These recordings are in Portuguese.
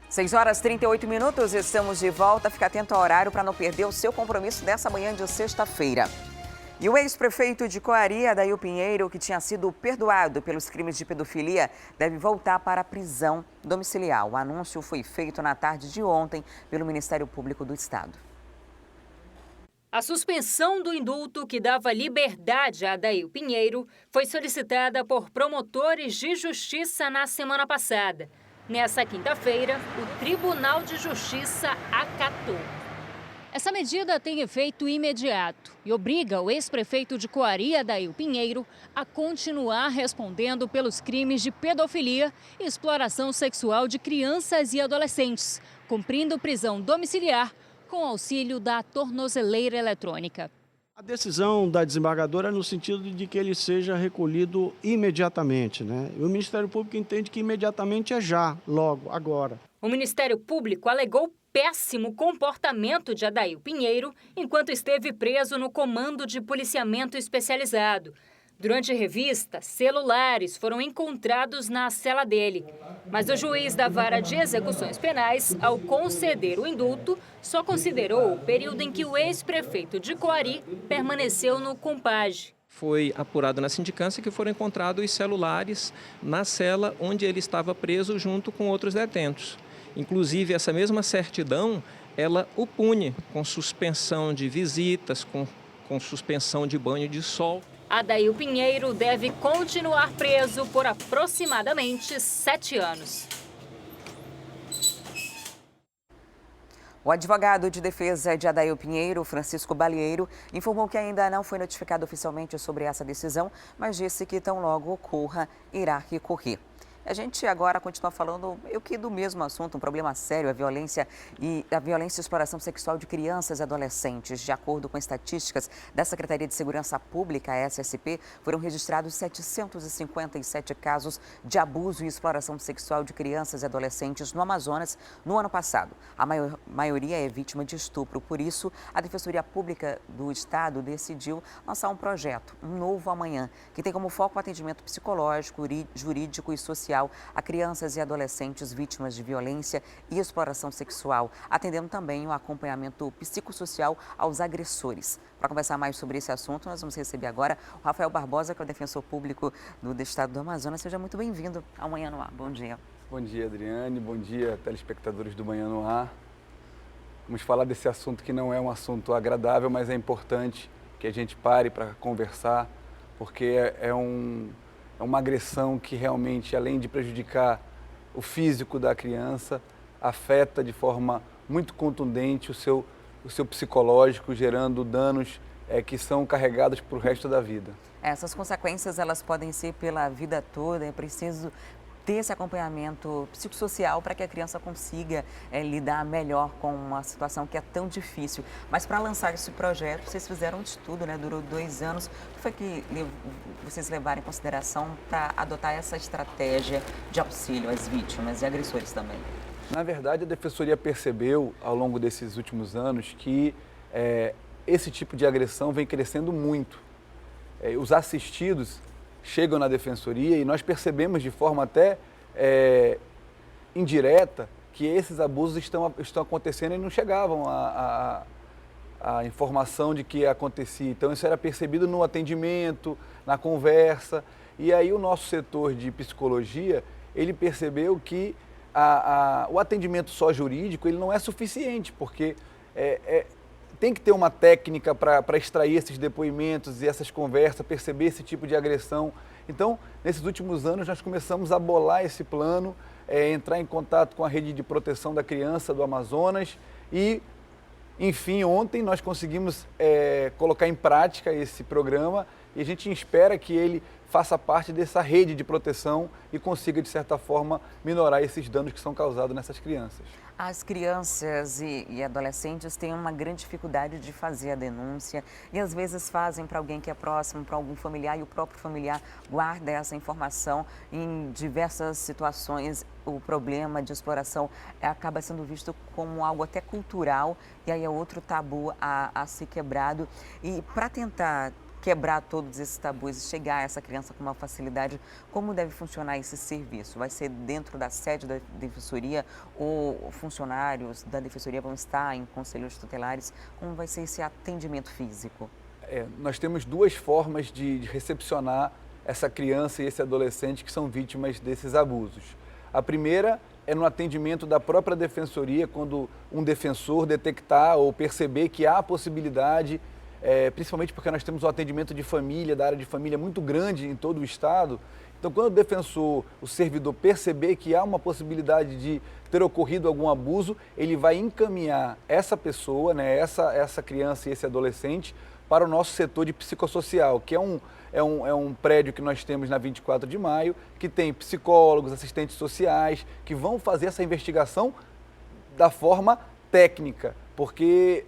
6h38, estamos de volta. Fique atento ao horário para não perder o seu compromisso dessa manhã de sexta-feira. E o ex-prefeito de Coari, Adail Pinheiro, que tinha sido perdoado pelos crimes de pedofilia, deve voltar para a prisão domiciliar. O anúncio foi feito na tarde de ontem pelo Ministério Público do Estado. A suspensão do indulto que dava liberdade a Adail Pinheiro foi solicitada por promotores de justiça na semana passada. Nessa quinta-feira, o Tribunal de Justiça acatou. Essa medida tem efeito imediato e obriga o ex-prefeito de Coari, Adail Pinheiro, a continuar respondendo pelos crimes de pedofilia e exploração sexual de crianças e adolescentes, cumprindo prisão domiciliar com auxílio da tornozeleira eletrônica. A decisão da desembargadora é no sentido de que ele seja recolhido imediatamente, né? E o Ministério Público entende que imediatamente é já, logo, agora. O Ministério Público alegou péssimo comportamento de Adail Pinheiro enquanto esteve preso no Comando de Policiamento Especializado. Durante a revista, celulares foram encontrados na cela dele. Mas o juiz da Vara de Execuções Penais, ao conceder o indulto, só considerou o período em que o ex-prefeito de Coari permaneceu no Compage. Foi apurado na sindicância que foram encontrados os celulares na cela onde ele estava preso junto com outros detentos. Inclusive, essa mesma certidão, ela o pune com suspensão de visitas, com suspensão de banho de sol. Adail Pinheiro deve continuar preso por aproximadamente 7 anos. O advogado de defesa de Adail Pinheiro, Francisco Balieiro, informou que ainda não foi notificado oficialmente sobre essa decisão, mas disse que tão logo ocorra, irá recorrer. A gente agora continua falando do mesmo assunto, um problema sério, a violência e exploração sexual de crianças e adolescentes. De acordo com estatísticas da Secretaria de Segurança Pública, a SSP, foram registrados 757 casos de abuso e exploração sexual de crianças e adolescentes no Amazonas no ano passado. A maioria é vítima de estupro. Por isso, a Defensoria Pública do Estado decidiu lançar um projeto, Um Novo Amanhã, que tem como foco o atendimento psicológico, jurídico e social a crianças e adolescentes vítimas de violência e exploração sexual, atendendo também o acompanhamento psicossocial aos agressores. Para conversar mais sobre esse assunto, nós vamos receber agora o Rafael Barbosa, que é o defensor público do Estado do Amazonas. Seja muito bem-vindo ao Manhã no Ar. Bom dia. Bom dia, Adriane. Bom dia, telespectadores do Manhã no Ar. Vamos falar desse assunto que não é um assunto agradável, mas é importante que a gente pare para conversar, porque é uma agressão que realmente, além de prejudicar o físico da criança, afeta de forma muito contundente o seu psicológico, gerando danos que são carregados para o resto da vida. Essas consequências, elas podem ser pela vida toda, é preciso ter esse acompanhamento psicossocial para que a criança consiga lidar melhor com uma situação que é tão difícil. Mas para lançar esse projeto, vocês fizeram um estudo, né? Durou 2 anos. O que foi que vocês levaram em consideração para adotar essa estratégia de auxílio às vítimas e agressores também? Na verdade, a Defensoria percebeu, ao longo desses últimos anos, que esse tipo de agressão vem crescendo muito. Os assistidos chegam na Defensoria e nós percebemos de forma até indireta que esses abusos estão acontecendo e não chegavam a informação de que acontecia. Então isso era percebido no atendimento, na conversa, e aí o nosso setor de psicologia, ele percebeu que o atendimento só jurídico ele não é suficiente, porque tem que ter uma técnica para extrair esses depoimentos e essas conversas, perceber esse tipo de agressão. Então, nesses últimos anos, nós começamos a bolar esse plano, entrar em contato com a Rede de Proteção da Criança do Amazonas e, enfim, ontem nós conseguimos colocar em prática esse programa e a gente espera que ele faça parte dessa rede de proteção e consiga, de certa forma, minorar esses danos que são causados nessas crianças. As crianças e adolescentes têm uma grande dificuldade de fazer a denúncia e às vezes fazem para alguém que é próximo, para algum familiar, e o próprio familiar guarda essa informação. Em diversas situações, o problema de exploração acaba sendo visto como algo até cultural e aí é outro tabu a ser quebrado. E para tentar quebrar todos esses tabus e chegar a essa criança com uma facilidade, como deve funcionar esse serviço? Vai ser dentro da sede da Defensoria ou funcionários da Defensoria vão estar em conselhos tutelares? Como vai ser esse atendimento físico? Nós temos duas formas de recepcionar essa criança e esse adolescente que são vítimas desses abusos. A primeira é no atendimento da própria Defensoria, quando um defensor detectar ou perceber que há a possibilidade, principalmente porque nós temos um atendimento de família, da área de família muito grande em todo o estado. Então, quando o defensor, o servidor, perceber que há uma possibilidade de ter ocorrido algum abuso, ele vai encaminhar essa pessoa, né, essa criança e esse adolescente, para o nosso setor de psicossocial, que é um prédio que nós temos na 24 de maio, que tem psicólogos, assistentes sociais, que vão fazer essa investigação da forma técnica, porque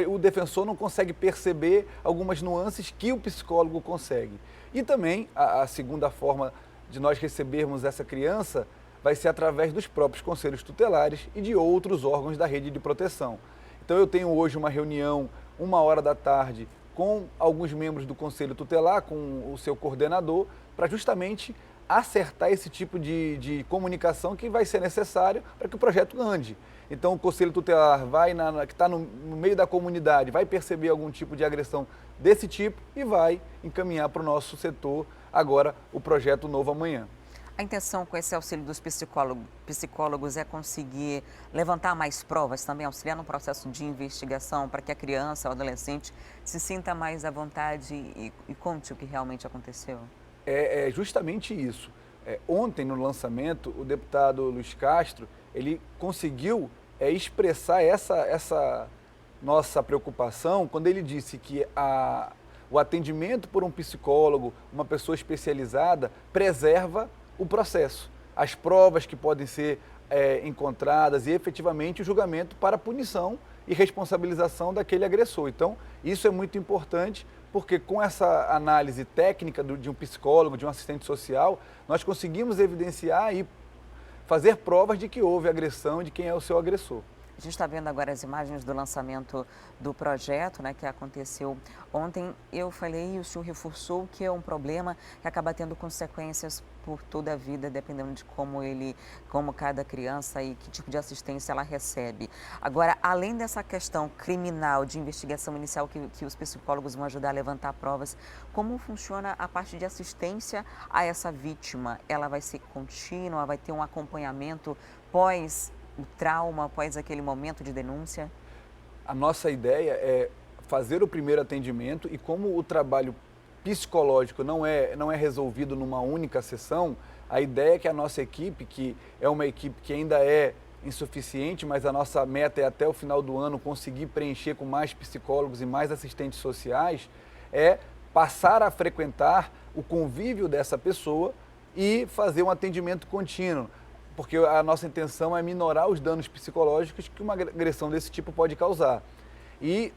o defensor não consegue perceber algumas nuances que o psicólogo consegue. E também a segunda forma de nós recebermos essa criança vai ser através dos próprios conselhos tutelares e de outros órgãos da rede de proteção. Então eu tenho hoje uma reunião 13h com alguns membros do Conselho Tutelar, com o seu coordenador, para justamente acertar esse tipo de comunicação que vai ser necessário para que o projeto ande. Então o Conselho Tutelar que está no meio da comunidade, vai perceber algum tipo de agressão desse tipo e vai encaminhar para o nosso setor agora o projeto Novo Amanhã. A intenção com esse auxílio dos psicólogos é conseguir levantar mais provas, também auxiliar no processo de investigação para que a criança ou adolescente se sinta mais à vontade e conte o que realmente aconteceu? É justamente isso. Ontem, no lançamento, o deputado Luiz Castro, ele conseguiu expressar essa nossa preocupação quando ele disse que o atendimento por um psicólogo, uma pessoa especializada, preserva o processo, as provas que podem ser encontradas e efetivamente o julgamento para punição e responsabilização daquele agressor. Então, isso é muito importante porque com essa análise técnica de um psicólogo, de um assistente social, nós conseguimos evidenciar e fazer provas de que houve agressão e de quem é o seu agressor. A gente está vendo agora as imagens do lançamento do projeto, né, que aconteceu ontem. Eu falei e o senhor reforçou que é um problema que acaba tendo consequências por toda a vida, dependendo de como cada criança e que tipo de assistência ela recebe. Agora, além dessa questão criminal de investigação inicial que os psicólogos vão ajudar a levantar provas, como funciona a parte de assistência a essa vítima? Ela vai ser contínua, vai ter um acompanhamento pós o trauma após aquele momento de denúncia? A nossa ideia é fazer o primeiro atendimento e como o trabalho psicológico não é resolvido numa única sessão, a ideia é que a nossa equipe, que é uma equipe que ainda é insuficiente, mas a nossa meta é até o final do ano conseguir preencher com mais psicólogos e mais assistentes sociais, é passar a frequentar o convívio dessa pessoa e fazer um atendimento contínuo. Porque a nossa intenção é minorar os danos psicológicos que uma agressão desse tipo pode causar. E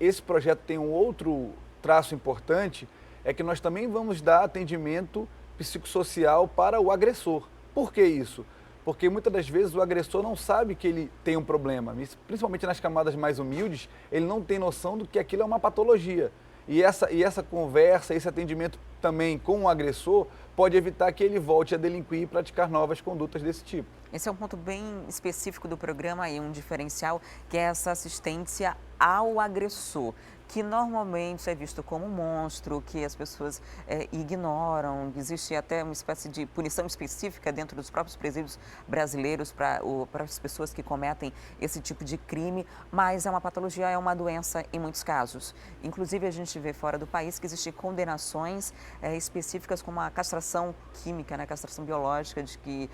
esse projeto tem um outro traço importante, é que nós também vamos dar atendimento psicossocial para o agressor. Por que isso? Porque muitas das vezes o agressor não sabe que ele tem um problema, principalmente nas camadas mais humildes, ele não tem noção do que aquilo é uma patologia. E essa conversa, esse atendimento também com o agressor pode evitar que ele volte a delinquir e praticar novas condutas desse tipo. Esse é um ponto bem específico do programa e um diferencial, que é essa assistência ao agressor, que normalmente é visto como um monstro, que as pessoas ignoram. Existe até uma espécie de punição específica dentro dos próprios presídios brasileiros para as pessoas que cometem esse tipo de crime, mas é uma patologia, é uma doença em muitos casos. Inclusive, a gente vê fora do país que existem condenações específicas como a castração química, né, castração biológica, de que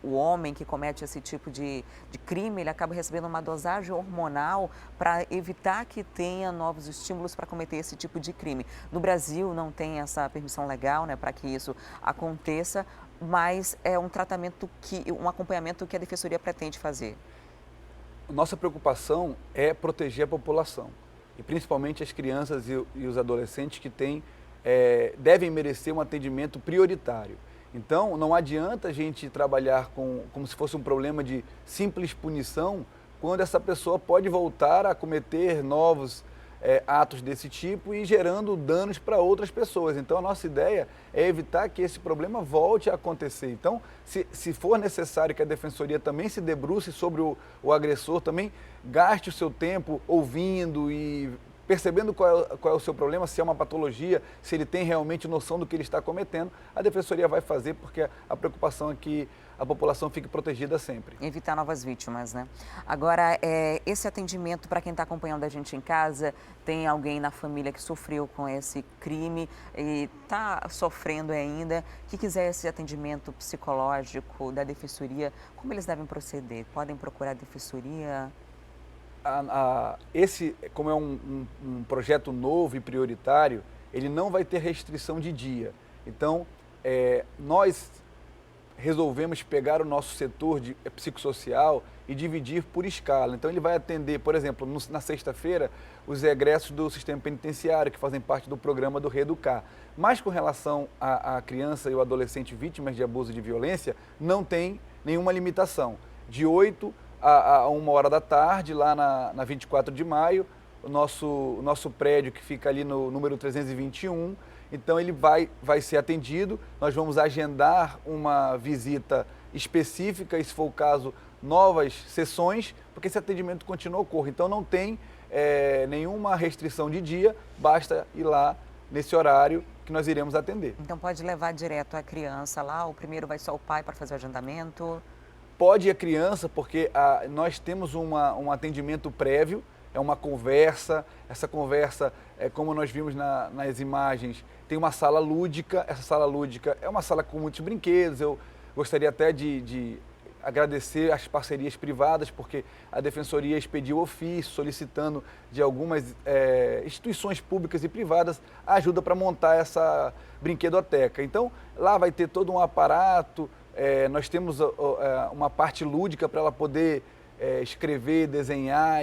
o homem que comete esse tipo de crime, ele acaba recebendo uma dosagem hormonal para evitar que tenha novos estímulos para cometer esse tipo de crime. No Brasil não tem essa permissão legal, né, para que isso aconteça, mas é um acompanhamento que a Defensoria pretende fazer. Nossa preocupação é proteger a população, e principalmente as crianças e os adolescentes que devem merecer um atendimento prioritário. Então, não adianta a gente trabalhar como se fosse um problema de simples punição, quando essa pessoa pode voltar a cometer novos atos desse tipo e gerando danos para outras pessoas. Então, a nossa ideia é evitar que esse problema volte a acontecer. Então, se for necessário que a Defensoria também se debruce sobre o agressor, também gaste o seu tempo ouvindo e percebendo qual é o seu problema, se é uma patologia, se ele tem realmente noção do que ele está cometendo, a Defensoria vai fazer, porque a preocupação é que a população fique protegida sempre. Evitar novas vítimas, né? Agora, esse atendimento, para quem está acompanhando a gente em casa, tem alguém na família que sofreu com esse crime e está sofrendo ainda, que quiser esse atendimento psicológico da Defensoria, como eles devem proceder? Podem procurar a Defensoria? Esse, como é um projeto novo e prioritário, ele não vai ter restrição de dia. Então, nós resolvemos pegar o nosso setor de psicossocial e dividir por escala. Então, ele vai atender, por exemplo, na sexta-feira, os egressos do sistema penitenciário, que fazem parte do programa do Reeducar. Mas, com relação à criança e o adolescente vítimas de abuso e de violência, não tem nenhuma limitação. De 8 a 1 hora da tarde, lá na 24 de maio, o nosso prédio que fica ali no número 321, então ele vai ser atendido, nós vamos agendar uma visita específica, e se for o caso, novas sessões, porque esse atendimento continua a ocorrer. Então não tem nenhuma restrição de dia, basta ir lá nesse horário que nós iremos atender. Então pode levar direto a criança lá, ou primeiro vai só o pai para fazer o agendamento? Pode ir a criança, porque nós temos um atendimento prévio, é uma conversa, essa conversa, como nós vimos nas imagens, tem uma sala lúdica, essa sala lúdica é uma sala com muitos brinquedos, eu gostaria até de agradecer as parcerias privadas, porque a Defensoria expediu ofício solicitando de algumas instituições públicas e privadas ajuda para montar essa brinquedoteca. Então, lá vai ter todo um aparato, nós temos uma parte lúdica para ela poder escrever, desenhar.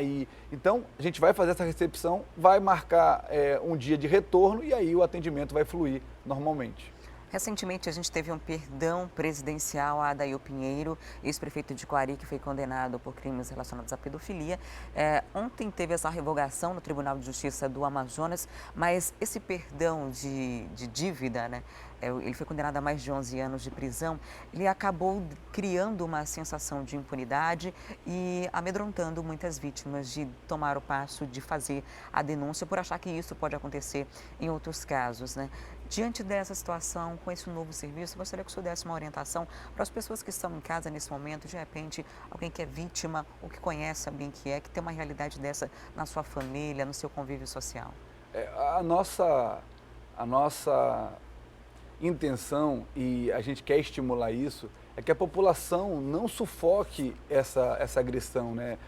Então, a gente vai fazer essa recepção, vai marcar um dia de retorno e aí o atendimento vai fluir normalmente. Recentemente, a gente teve um perdão presidencial a Adail Pinheiro, ex-prefeito de Coari, que foi condenado por crimes relacionados à pedofilia. Ontem teve essa revogação no Tribunal de Justiça do Amazonas, mas esse perdão de dívida, né? Ele foi condenado a mais de 11 anos de prisão, ele acabou criando uma sensação de impunidade e amedrontando muitas vítimas de tomar o passo de fazer a denúncia por achar que isso pode acontecer em outros casos, né? Diante dessa situação, com esse novo serviço, gostaria que o senhor desse uma orientação para as pessoas que estão em casa nesse momento, de repente, alguém que é vítima ou que conhece alguém que tem uma realidade dessa na sua família, no seu convívio social. A nossa intenção, e a gente quer estimular isso, é que a população não sufoque essa agressão, né?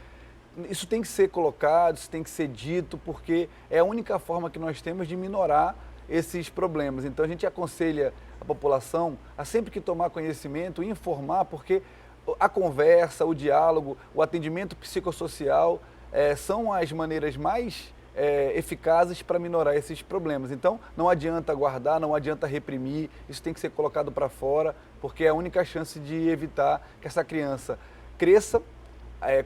Isso tem que ser colocado, isso tem que ser dito, porque é a única forma que nós temos de minorar esses problemas. Então a gente aconselha a população a sempre que tomar conhecimento, informar, porque a conversa, o diálogo, o atendimento psicossocial são as maneiras mais eficazes para minorar esses problemas. Então não adianta guardar, não adianta reprimir, isso tem que ser colocado para fora, porque é a única chance de evitar que essa criança cresça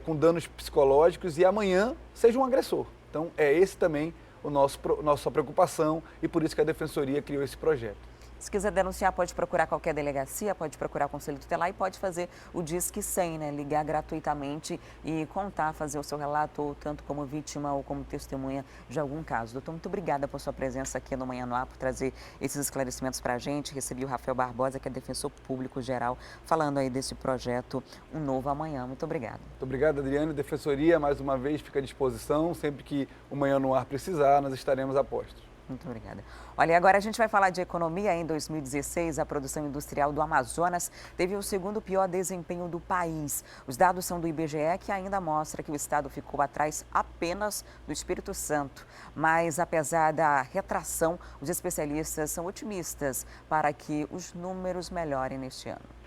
com danos psicológicos e amanhã seja um agressor. Então é esse também nossa preocupação e por isso que a Defensoria criou esse projeto. Se quiser denunciar, pode procurar qualquer delegacia, pode procurar o Conselho Tutelar e pode fazer o Disque 100, né? Ligar gratuitamente e contar, fazer o seu relato, ou tanto como vítima ou como testemunha de algum caso. Doutor, muito obrigada por sua presença aqui no Manhã no Ar, por trazer esses esclarecimentos para a gente. Recebi o Rafael Barbosa, que é defensor público geral, falando aí desse projeto Um Novo Amanhã. Muito obrigada. Muito obrigado, Adriane. Defensoria, mais uma vez, fica à disposição. Sempre que o Manhã no Ar precisar, nós estaremos a postos. Muito obrigada. Olha, agora a gente vai falar de economia. Em 2016, a produção industrial do Amazonas teve o segundo pior desempenho do país. Os dados são do IBGE, que ainda mostra que o estado ficou atrás apenas do Espírito Santo. Mas, apesar da retração, os especialistas são otimistas para que os números melhorem neste ano.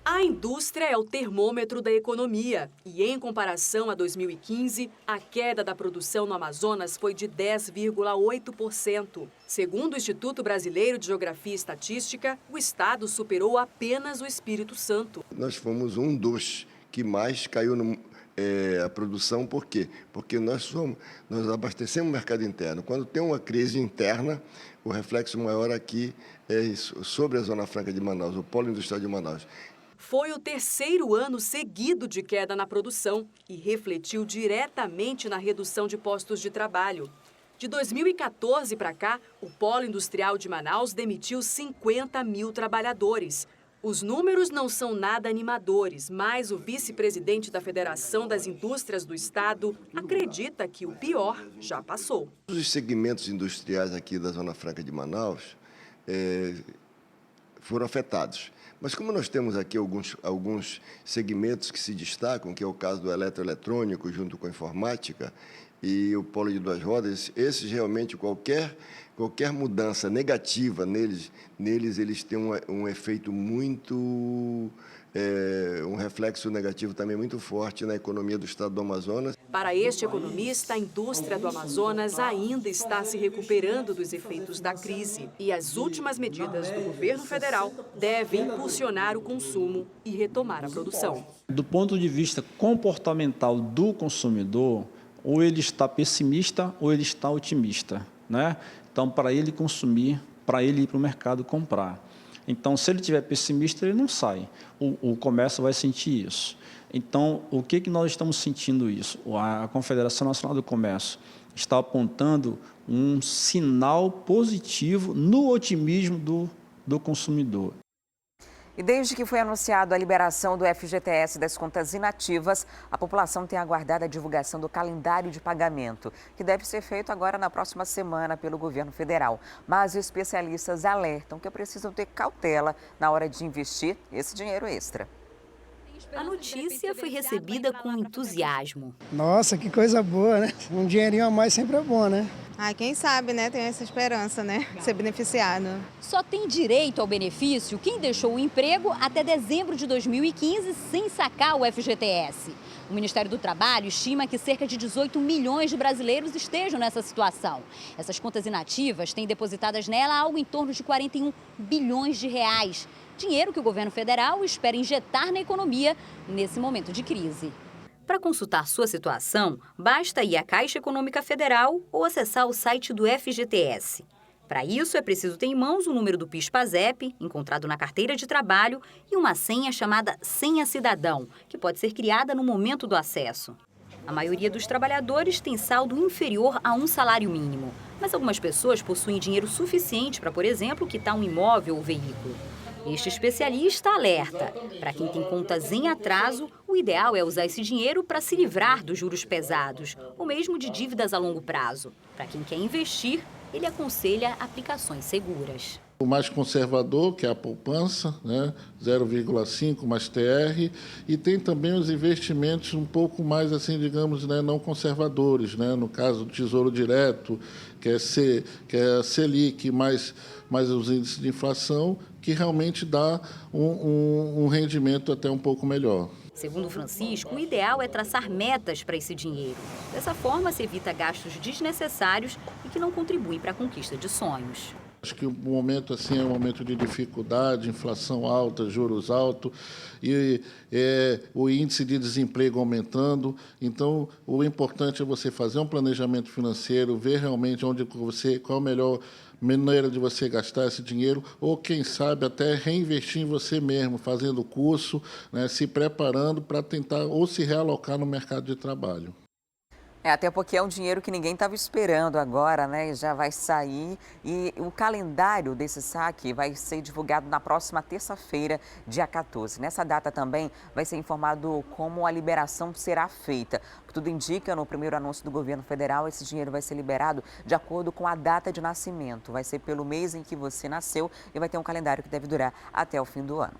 A indústria é o termômetro da economia e, em comparação a 2015, a queda da produção no Amazonas foi de 10,8%. Segundo o Instituto Brasileiro de Geografia e Estatística, o estado superou apenas o Espírito Santo. Nós fomos um dos que mais caiu a produção. Por quê? Porque nós abastecemos o mercado interno. Quando tem uma crise interna, o reflexo maior aqui é sobre a Zona Franca de Manaus, o polo industrial de Manaus. Foi o terceiro ano seguido de queda na produção e refletiu diretamente na redução de postos de trabalho. De 2014 para cá, o polo industrial de Manaus demitiu 50 mil trabalhadores. Os números não são nada animadores, mas o vice-presidente da Federação das Indústrias do Estado acredita que o pior já passou. Os segmentos industriais aqui da Zona Franca de Manaus foram afetados. Mas como nós temos aqui alguns segmentos que se destacam, que é o caso do eletroeletrônico junto com a informática e o polo de duas rodas, esses realmente qualquer mudança negativa neles eles têm um efeito muito, um reflexo negativo também muito forte na economia do estado do Amazonas. Para este economista, a indústria do Amazonas ainda está se recuperando dos efeitos da crise e as últimas medidas do governo federal devem impulsionar o consumo e retomar a produção. Do ponto de vista comportamental do consumidor, ou ele está pessimista ou ele está otimista, né? Então, para ele consumir, para ele ir para o mercado comprar. Então, se ele estiver pessimista, ele não sai. O comércio vai sentir isso. Então, o que nós estamos sentindo isso? A Confederação Nacional do Comércio está apontando um sinal positivo no otimismo do consumidor. E desde que foi anunciado a liberação do FGTS das contas inativas, a população tem aguardado a divulgação do calendário de pagamento, que deve ser feito agora na próxima semana pelo governo federal. Mas especialistas alertam que precisam ter cautela na hora de investir esse dinheiro extra. A notícia foi recebida com entusiasmo. Nossa, que coisa boa, né? Um dinheirinho a mais sempre é bom, né? Quem sabe, né? Tem essa esperança, né? Ser beneficiado. Só tem direito ao benefício quem deixou o emprego até dezembro de 2015 sem sacar o FGTS. O Ministério do Trabalho estima que cerca de 18 milhões de brasileiros estejam nessa situação. Essas contas inativas têm depositadas nela algo em torno de 41 bilhões de reais. Dinheiro que o governo federal espera injetar na economia nesse momento de crise. Para consultar sua situação, basta ir à Caixa Econômica Federal ou acessar o site do FGTS. Para isso, é preciso ter em mãos o número do PIS/PASEP, encontrado na carteira de trabalho, e uma senha chamada Senha Cidadão, que pode ser criada no momento do acesso. A maioria dos trabalhadores tem saldo inferior a um salário mínimo, mas algumas pessoas possuem dinheiro suficiente para, por exemplo, quitar um imóvel ou veículo. Este especialista alerta: para quem tem contas em atraso, o ideal é usar esse dinheiro para se livrar dos juros pesados, ou mesmo de dívidas a longo prazo. Para quem quer investir, ele aconselha aplicações seguras. O mais conservador, que é a poupança, né? 0,5 mais TR, e tem também os investimentos um pouco mais, assim, digamos, né, não conservadores, né? No caso do Tesouro Direto, que é a Selic, mais os índices de inflação, que realmente dá um rendimento até um pouco melhor. Segundo Francisco, o ideal é traçar metas para esse dinheiro. Dessa forma, se evita gastos desnecessários e que não contribuem para a conquista de sonhos. Acho que o momento assim é um momento de dificuldade, inflação alta, juros altos e o índice de desemprego aumentando. Então, o importante é você fazer um planejamento financeiro, ver realmente qual a melhor maneira de você gastar esse dinheiro, ou quem sabe até reinvestir em você mesmo, fazendo curso, né, se preparando para tentar ou se realocar no mercado de trabalho. Até porque é um dinheiro que ninguém estava esperando agora, né? E já vai sair. E o calendário desse saque vai ser divulgado na próxima terça-feira, dia 14. Nessa data também vai ser informado como a liberação será feita. O que tudo indica, no primeiro anúncio do governo federal, esse dinheiro vai ser liberado de acordo com a data de nascimento. Vai ser pelo mês em que você nasceu e vai ter um calendário que deve durar até o fim do ano.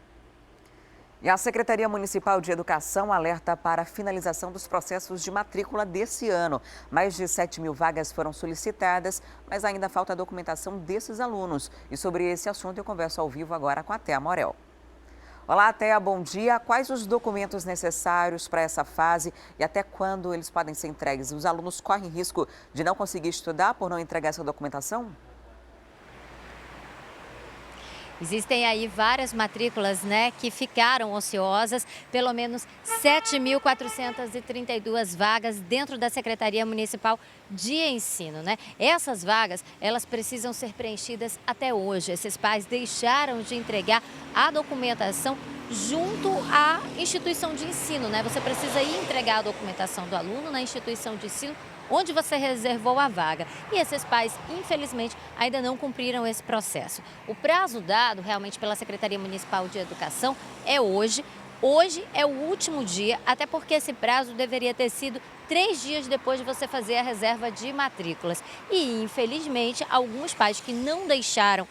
E a Secretaria Municipal de Educação alerta para a finalização dos processos de matrícula desse ano. Mais de 7 mil vagas foram solicitadas, mas ainda falta a documentação desses alunos. E sobre esse assunto eu converso ao vivo agora com a Thea Morel. Olá, Thea, bom dia. Quais os documentos necessários para essa fase e até quando eles podem ser entregues? Os alunos correm risco de não conseguir estudar por não entregar essa documentação? Existem aí várias matrículas, né, que ficaram ociosas, pelo menos 7.432 vagas dentro da Secretaria Municipal de Ensino, né? Essas vagas, elas precisam ser preenchidas até hoje. Esses pais deixaram de entregar a documentação junto à instituição de ensino, né? Você precisa ir entregar a documentação do aluno na instituição de ensino onde você reservou a vaga. E esses pais, infelizmente, ainda não cumpriram esse processo. O prazo dado realmente pela Secretaria Municipal de Educação é hoje. Hoje é o último dia, até porque esse prazo deveria ter sido 3 dias depois de você fazer a reserva de matrículas. E, infelizmente, alguns pais que não deixaram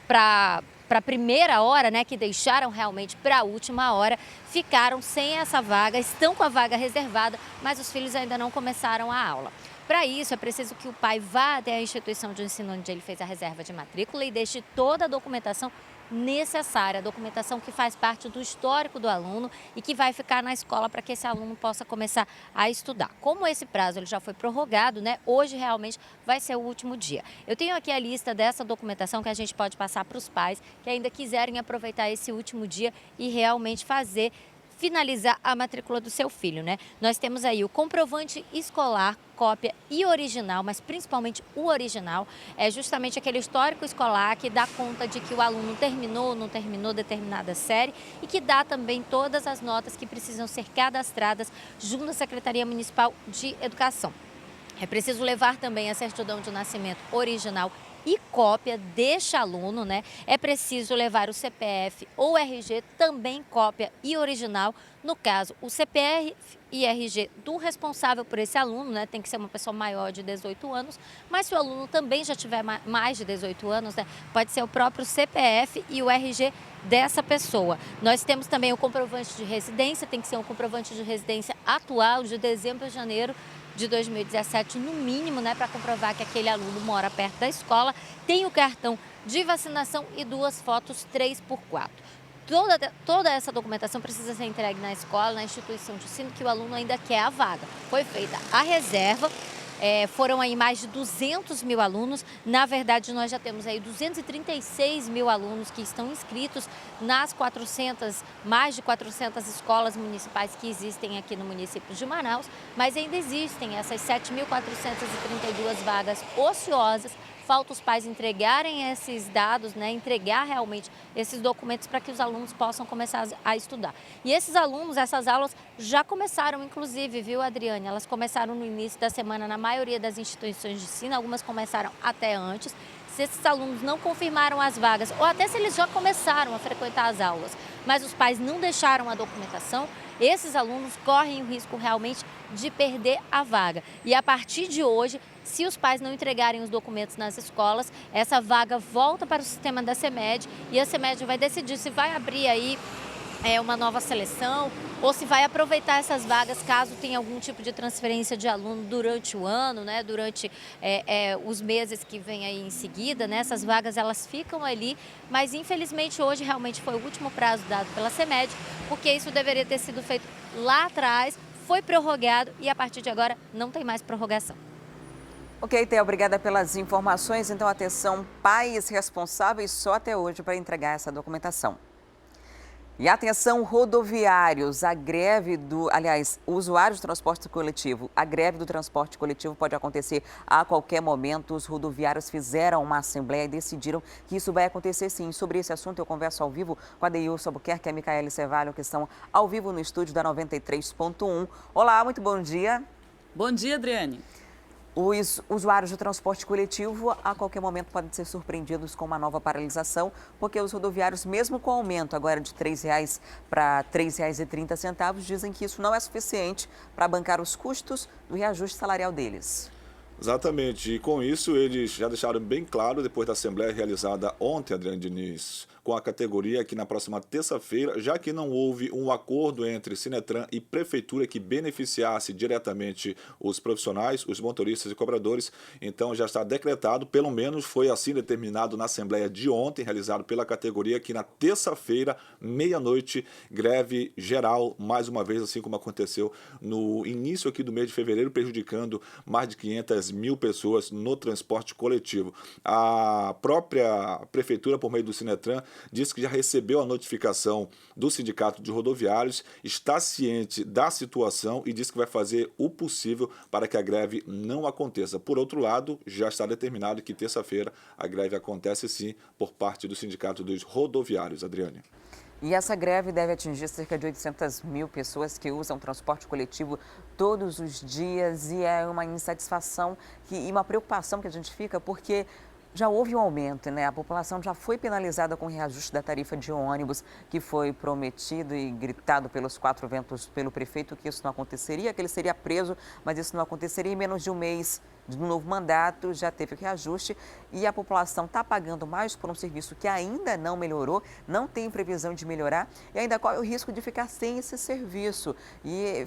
para a primeira hora, né, que deixaram realmente para a última hora, ficaram sem essa vaga, estão com a vaga reservada, mas os filhos ainda não começaram a aula. Para isso, é preciso que o pai vá até a instituição de ensino onde ele fez a reserva de matrícula e deixe toda a documentação necessária, a documentação que faz parte do histórico do aluno e que vai ficar na escola para que esse aluno possa começar a estudar. Como esse prazo ele já foi prorrogado, né, hoje realmente vai ser o último dia. Eu tenho aqui a lista dessa documentação que a gente pode passar para os pais que ainda quiserem aproveitar esse último dia e realmente finalizar a matrícula do seu filho, né? Nós temos aí o comprovante escolar, cópia e original, mas principalmente o original, é justamente aquele histórico escolar que dá conta de que o aluno terminou ou não terminou determinada série e que dá também todas as notas que precisam ser cadastradas junto à Secretaria Municipal de Educação. É preciso levar também a certidão de nascimento original e cópia deste aluno, né? É preciso levar o CPF ou RG, também cópia e original. No caso, o CPF e RG do responsável por esse aluno, né? Tem que ser uma pessoa maior de 18 anos, mas se o aluno também já tiver mais de 18 anos, né? Pode ser o próprio CPF e o RG dessa pessoa. Nós temos também o comprovante de residência, tem que ser um comprovante de residência atual de dezembro a janeiro de 2017, no mínimo, né, para comprovar que aquele aluno mora perto da escola. Tem o cartão de vacinação e 2 fotos 3x4. Toda essa documentação precisa ser entregue na escola, na instituição de ensino, que o aluno ainda quer a vaga. Foi feita a reserva, foram aí mais de 200 mil alunos. Na verdade, nós já temos aí 236 mil alunos que estão inscritos nas mais de 400 escolas municipais que existem aqui no município de Manaus, mas ainda existem essas 7.432 vagas ociosas. Falta os pais entregarem esses dados, né, entregar realmente esses documentos para que os alunos possam começar a estudar. E esses alunos, essas aulas já começaram, inclusive, viu, Adriane? Elas começaram no início da semana na maioria das instituições de ensino, algumas começaram até antes. Se esses alunos não confirmaram as vagas, ou até se eles já começaram a frequentar as aulas, mas os pais não deixaram a documentação, esses alunos correm o risco realmente de perder a vaga. E a partir de hoje, se os pais não entregarem os documentos nas escolas, essa vaga volta para o sistema da CEMED e a CEMED vai decidir se vai abrir aí uma nova seleção ou se vai aproveitar essas vagas caso tenha algum tipo de transferência de aluno durante o ano, né, durante os meses que vem aí em seguida, né, essas vagas elas ficam ali, mas infelizmente hoje realmente foi o último prazo dado pela CEMED, porque isso deveria ter sido feito lá atrás, foi prorrogado e a partir de agora não tem mais prorrogação. Ok, Thea, obrigada pelas informações. Então, atenção, pais responsáveis só até hoje para entregar essa documentação. E atenção, rodoviários, usuários do transporte coletivo. A greve do transporte coletivo pode acontecer a qualquer momento. Os rodoviários fizeram uma assembleia e decidiram que isso vai acontecer sim. Sobre esse assunto eu converso ao vivo com a Deilson Albuquerque e a Micaele Cevalho, que estão ao vivo no estúdio da 93.1. Olá, muito bom dia. Bom dia, Adriane. Os usuários do transporte coletivo a qualquer momento podem ser surpreendidos com uma nova paralisação, porque os rodoviários, mesmo com o aumento agora de R$ 3,00 para R$ 3,30, dizem que isso não é suficiente para bancar os custos do reajuste salarial deles. Exatamente, e com isso eles já deixaram bem claro, depois da assembleia realizada ontem, Adriane Diniz, com a categoria que na próxima terça-feira, já que não houve um acordo entre Sinetran e Prefeitura que beneficiasse diretamente os profissionais, os motoristas e cobradores, então já está decretado, pelo menos foi assim determinado na assembleia de ontem, realizado pela categoria, que na terça-feira, meia-noite, greve geral, mais uma vez, assim como aconteceu no início aqui do mês de fevereiro, prejudicando mais de 500 mil pessoas no transporte coletivo. A própria prefeitura, por meio do Sinetran, disse que já recebeu a notificação do Sindicato de Rodoviários, está ciente da situação e disse que vai fazer o possível para que a greve não aconteça. Por outro lado, já está determinado que terça-feira a greve acontece sim por parte do Sindicato dos Rodoviários. Adriane. E essa greve deve atingir cerca de 800 mil pessoas que usam transporte coletivo todos os dias e é uma insatisfação e uma preocupação que a gente fica porque já houve um aumento, né? A população já foi penalizada com o reajuste da tarifa de ônibus, que foi prometido e gritado pelos quatro ventos pelo prefeito que isso não aconteceria, que ele seria preso, mas isso não aconteceria. Em menos de um mês no novo mandato já teve o reajuste e a população está pagando mais por um serviço que ainda não melhorou, não tem previsão de melhorar e ainda corre o risco de ficar sem esse serviço. E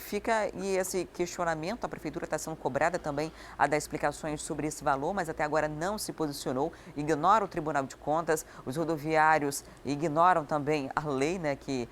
esse questionamento, a prefeitura está sendo cobrada também a dar explicações sobre esse valor, mas até agora não se posicionou, ignora o Tribunal de Contas, os rodoviários ignoram também a lei, né, que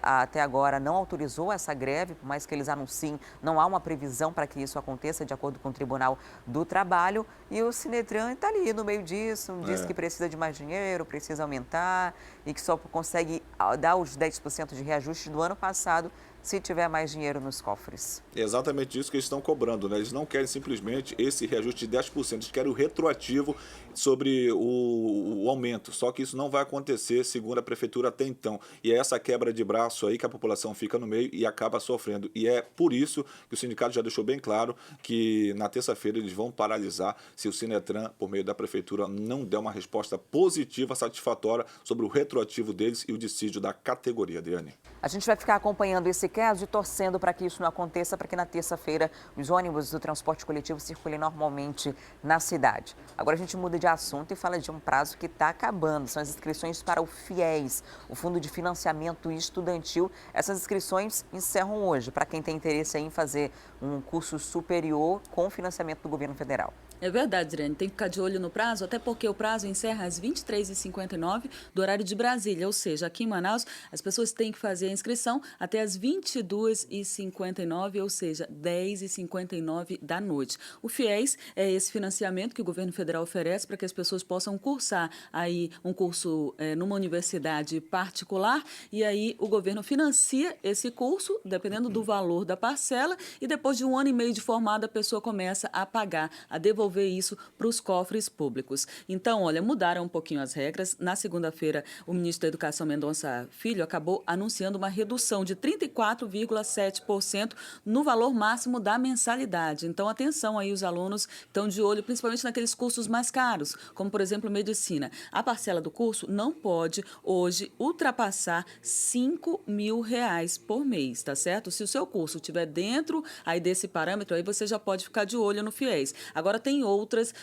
até agora não autorizou essa greve, por mais que eles anunciem, não há uma previsão para que isso aconteça, de acordo com o Tribunal do Trabalho. E o Sinetran está ali no meio disso, diz que precisa de mais dinheiro, precisa aumentar e que só consegue dar os 10% de reajuste do ano passado se tiver mais dinheiro nos cofres. É exatamente isso que eles estão cobrando, né? Eles não querem simplesmente esse reajuste de 10%, eles querem o retroativo sobre o aumento, só que isso não vai acontecer, segundo a prefeitura até então. E é essa quebra de braço aí que a população fica no meio e acaba sofrendo. E é por isso que o sindicato já deixou bem claro que na terça-feira eles vão paralisar se o Sinetran, por meio da prefeitura, não der uma resposta positiva, satisfatória sobre o retroativo deles e o dissídio da categoria, Adriane. A gente vai ficar acompanhando esse caso e torcendo para que isso não aconteça, para que na terça-feira os ônibus do transporte coletivo circulem normalmente na cidade. Agora a gente muda de assunto e fala de um prazo que está acabando. São as inscrições para o FIES, o Fundo de Financiamento Estudantil. Essas inscrições encerram hoje para quem tem interesse em fazer um curso superior com financiamento do governo federal. É verdade, Adriane, tem que ficar de olho no prazo, até porque o prazo encerra às 23h59 do horário de Brasília, ou seja, aqui em Manaus as pessoas têm que fazer a inscrição até às 22h59, ou seja, 10h59 da noite. O FIES é esse financiamento que o governo federal oferece para que as pessoas possam cursar aí um curso numa universidade particular e aí o governo financia esse curso, dependendo do valor da parcela, e depois de 1 ano e meio de formada a pessoa começa a pagar, a devolver isso para os cofres públicos. Então, olha, mudaram um pouquinho as regras. Na segunda-feira, o ministro da Educação, Mendonça Filho, acabou anunciando uma redução de 34,7% no valor máximo da mensalidade. Então, atenção aí, os alunos estão de olho, principalmente naqueles cursos mais caros, como, por exemplo, medicina. A parcela do curso não pode, hoje, ultrapassar R$5.000 por mês, tá certo? Se o seu curso estiver dentro aí desse parâmetro, aí você já pode ficar de olho no FIES. Agora, tem outras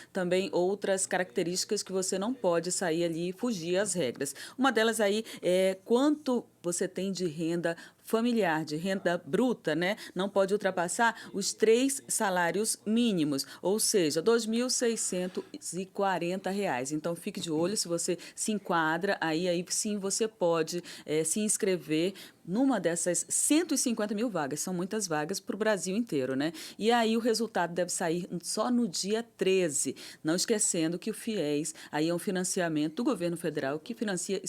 características que você não pode sair ali e fugir às regras. Uma delas aí é quanto você tem de renda familiar, de renda bruta, né? Não pode ultrapassar os 3 salários mínimos, ou seja, R$ 2.640. Então, fique de olho se você se enquadra, aí sim você pode se inscrever numa dessas 150 mil vagas. São muitas vagas para o Brasil inteiro, né? E aí o resultado deve sair só no dia 13. Não esquecendo que o FIES aí é um financiamento do governo federal que financia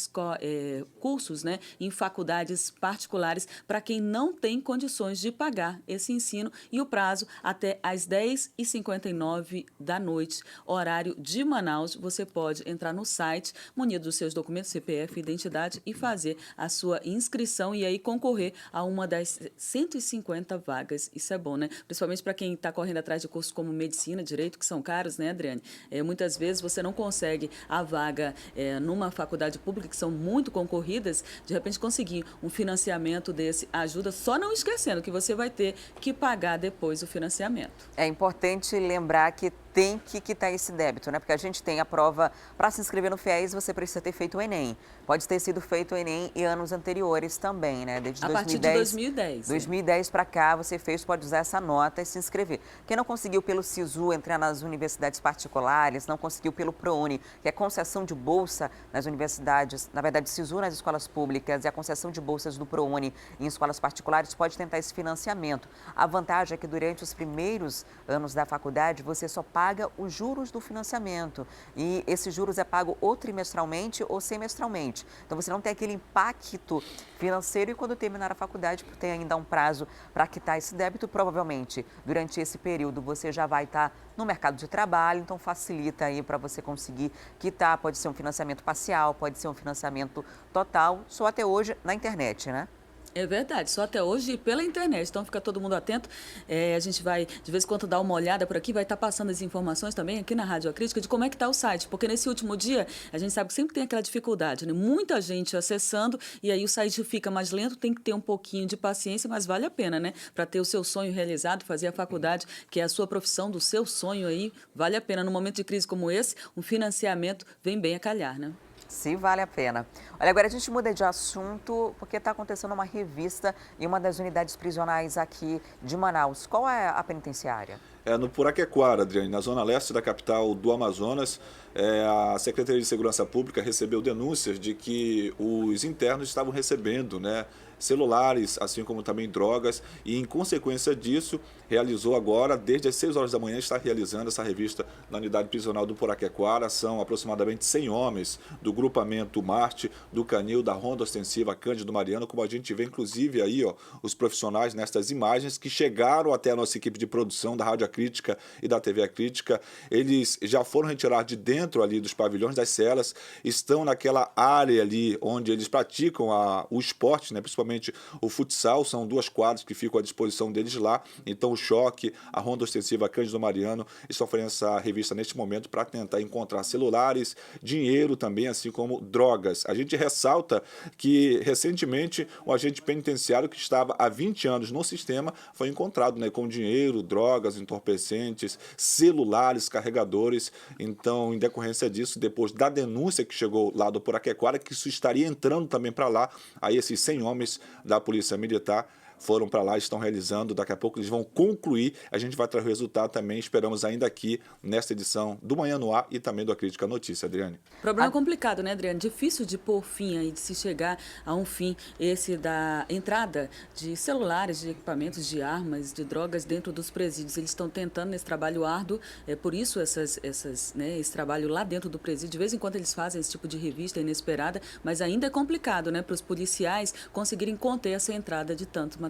cursos, né, em faculdades particulares para quem não tem condições de pagar esse ensino, e o prazo até às 10h59 da noite, horário de Manaus. Você pode entrar no site, munido dos seus documentos, CPF, identidade, e fazer a sua inscrição e aí concorrer a uma das 150 vagas. Isso é bom, né? Principalmente para quem está correndo atrás de cursos como medicina, direito, que são caros, né, Adriane? Muitas vezes você não consegue a vaga numa faculdade pública, que são muito concorridas. De repente, conseguir um financiamento desse ajuda, só não esquecendo que você vai ter que pagar depois o financiamento. É importante lembrar que tem que quitar esse débito, né? Porque a gente tem a prova para se inscrever no FIES, você precisa ter feito o Enem. Pode ter sido feito o Enem em anos anteriores também, né? Desde a partir de 2010. 2010 para cá, você pode usar essa nota e se inscrever. Quem não conseguiu pelo SISU entrar nas universidades particulares, não conseguiu pelo ProUni, que é concessão de bolsa nas universidades, na verdade, SISU nas escolas públicas e a concessão de bolsas do ProUni em escolas particulares, pode tentar esse financiamento. A vantagem é que durante os primeiros anos da faculdade, você só paga os juros do financiamento. E esses juros é pago ou trimestralmente ou semestralmente. Então, você não tem aquele impacto financeiro e quando terminar a faculdade, tem ainda um prazo para quitar esse débito, provavelmente durante esse período você já vai estar no mercado de trabalho, então facilita aí para você conseguir quitar. Pode ser um financiamento parcial, pode ser um financiamento total, só até hoje na internet, né? É verdade, só até hoje pela internet, então fica todo mundo atento. A gente vai, de vez em quando, dar uma olhada por aqui, vai estar passando as informações também aqui na Rádio Acrítica de como é que está o site, porque nesse último dia a gente sabe que sempre tem aquela dificuldade, né? Muita gente acessando e aí o site fica mais lento, tem que ter um pouquinho de paciência, mas vale a pena, né? Para ter o seu sonho realizado, fazer a faculdade, que é a sua profissão, do seu sonho aí, vale a pena. Num momento de crise como esse, um financiamento vem bem a calhar, né? Se vale a pena. Olha, agora a gente muda de assunto porque está acontecendo uma revista em uma das unidades prisionais aqui de Manaus. Qual é a penitenciária? É no Puraquequara, Adriane, na zona leste da capital do Amazonas. A Secretaria de Segurança Pública recebeu denúncias de que os internos estavam recebendo, né, celulares, assim como também drogas, e em consequência disso, realizou agora, desde as 6 horas da manhã, está realizando essa revista na unidade prisional do Puraquequara. São aproximadamente 100 homens do grupamento Marte, do Canil, da Ronda Ostensiva Cândido Mariano, como a gente vê, inclusive, aí, ó, os profissionais nestas imagens que chegaram até a nossa equipe de produção da Rádio Acrítica e da TV Acrítica. Eles já foram retirados de dentro ali dos pavilhões das celas, estão naquela área ali onde eles praticam o esporte, né, principalmente o futsal. São 2 quadras que ficam à disposição deles lá. Então o Choque, a Ronda Ostensiva Cândido Mariano estão fazendo essa revista neste momento para tentar encontrar celulares, dinheiro também, assim como drogas. A gente ressalta que recentemente o agente penitenciário que estava há 20 anos no sistema foi encontrado, né, com dinheiro, drogas, entorpecentes, celulares, carregadores. Então, em decorrência disso, depois da denúncia que chegou lá do Puraquequara, que isso estaria entrando também para lá, aí esses 100 homens da Polícia Militar foram para lá, estão realizando, daqui a pouco eles vão concluir, a gente vai trazer o resultado também, esperamos ainda aqui nesta edição do Manhã no Ar e também do Acrítica Notícia, Adriane. Problema complicado, né, Adriane? Difícil de pôr fim aí, de se chegar a um fim, esse da entrada de celulares, de equipamentos, de armas, de drogas dentro dos presídios. Eles estão tentando nesse trabalho árduo, por isso esse trabalho lá dentro do presídio. De vez em quando eles fazem esse tipo de revista inesperada, mas ainda é complicado, né, para os policiais conseguirem conter essa entrada de tanto material.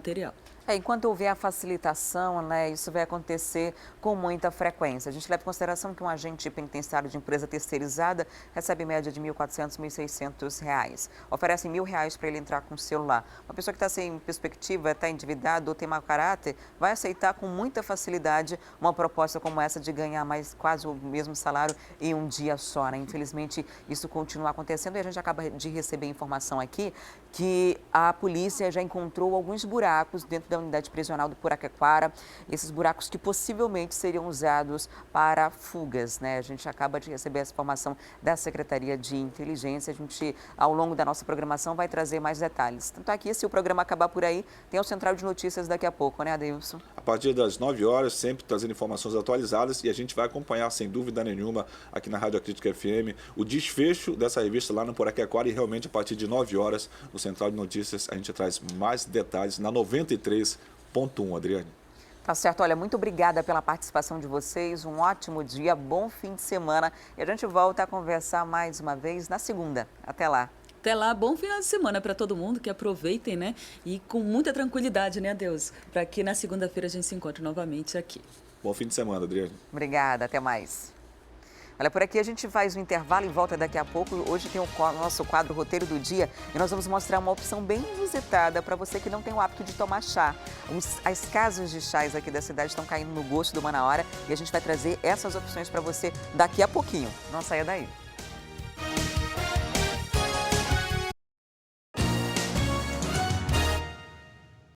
Enquanto houver a facilitação, né, isso vai acontecer com muita frequência. A gente leva em consideração que um agente penitenciário de empresa terceirizada recebe média de R$ 1.400, R$ 1.600. Oferecem R$ 1.000 para ele entrar com o celular. Uma pessoa que está sem perspectiva, está endividado ou tem mau caráter, vai aceitar com muita facilidade uma proposta como essa de ganhar mais quase o mesmo salário em um dia só, né? Infelizmente, isso continua acontecendo e a gente acaba de receber informação aqui que a polícia já encontrou alguns buracos dentro da unidade prisional do Puraquequara, esses buracos que possivelmente seriam usados para fugas, né? A gente acaba de receber essa informação da Secretaria de Inteligência. A gente, ao longo da nossa programação, vai trazer mais detalhes. Tanto aqui, se o programa acabar por aí, tem o Central de Notícias daqui a pouco, né, Adeilson? A partir das 9 horas, sempre trazendo informações atualizadas, e a gente vai acompanhar, sem dúvida nenhuma, aqui na Rádio Acrítica FM, o desfecho dessa revista lá no Puraquequara, e realmente a partir de 9 horas, no Central de Notícias, a gente traz mais detalhes na 93.1, Adriane. Tá certo, olha, muito obrigada pela participação de vocês, um ótimo dia, bom fim de semana, e a gente volta a conversar mais uma vez na segunda. Até lá. Até lá, bom final de semana para todo mundo, que aproveitem, né? E com muita tranquilidade, né, Deus? Para que na segunda-feira a gente se encontre novamente aqui. Bom fim de semana, Adriane. Obrigada, até mais. Olha, por aqui a gente faz um intervalo e volta daqui a pouco. Hoje tem o nosso quadro Roteiro do Dia e nós vamos mostrar uma opção bem inusitada para você que não tem o hábito de tomar chá. As casas de chás aqui da cidade estão caindo no gosto do Manaus e a gente vai trazer essas opções para você daqui a pouquinho. Não saia daí.